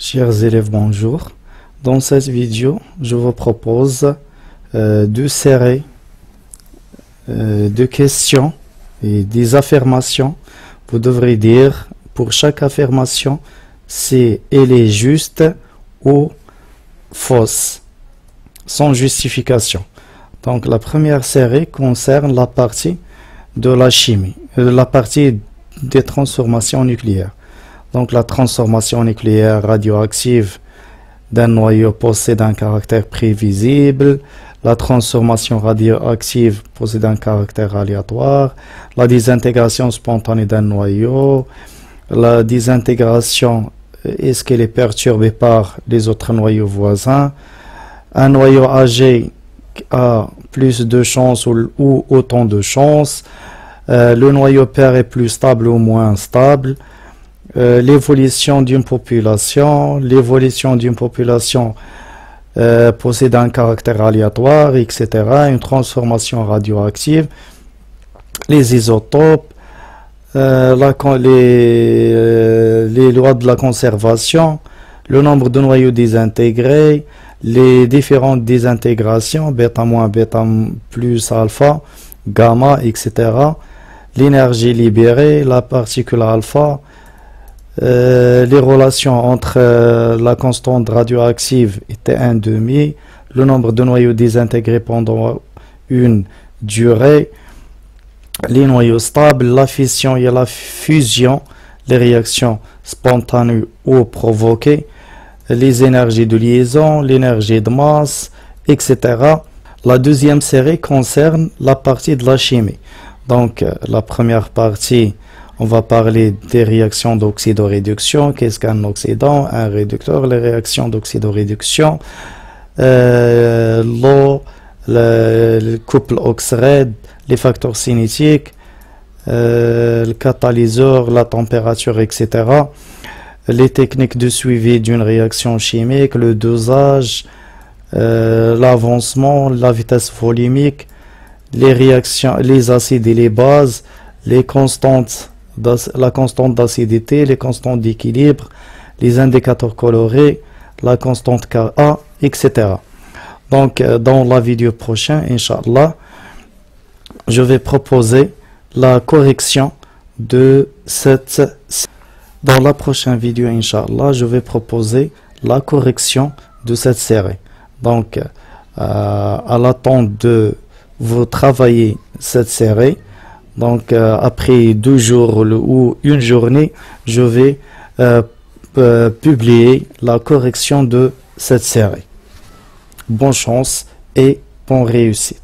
Chers élèves, bonjour. Dans cette vidéo, je vous propose deux séries de questions et des affirmations. Vous devrez dire pour chaque affirmation si elle est juste ou fausse, sans justification. Donc la première série concerne la partie de la chimie, la partie des transformations nucléaires. Donc la transformation nucléaire radioactive d'un noyau possède un caractère prévisible, la transformation radioactive possède un caractère aléatoire, la désintégration spontanée d'un noyau, la désintégration, est-ce qu'elle est perturbée par les autres noyaux voisins, un noyau âgé a plus de chances ou autant de chances, le noyau père est plus stable ou moins stable, l'évolution d'une population, possède un caractère aléatoire, etc. Une transformation radioactive, les isotopes, les lois de la conservation, le nombre de noyaux désintégrés, les différentes désintégrations, bêta moins, bêta plus, alpha, gamma, etc. L'énergie libérée, la particule alpha, les relations entre la constante radioactive et T1,5, le nombre de noyaux désintégrés pendant une durée, les noyaux stables, la fission et la fusion, les réactions spontanées ou provoquées, les énergies de liaison, l'énergie de masse, etc. La deuxième série concerne la partie de la chimie. Donc la première partie, on va parler des réactions d'oxydoréduction. Qu'est-ce qu'un oxydant? Un réducteur. Les réactions d'oxydoréduction, l'eau, le couple oxyrède, les facteurs cinétiques, le catalyseur, la température, etc. Les techniques de suivi d'une réaction chimique, le dosage, l'avancement, la vitesse volumique, les réactions, les acides et les bases, les constantes, la constante d'acidité, les constantes d'équilibre, les indicateurs colorés, la constante Ka, etc. Donc, dans la vidéo prochaine, Inch'Allah, je vais proposer la correction de cette... Dans la prochaine vidéo, Inch'Allah, je vais proposer la correction de cette série. Donc, à l'attente de vous travailler cette série, donc après 2 jours ou une journée, je vais publier la correction de cette série. Bonne chance et bonne réussite.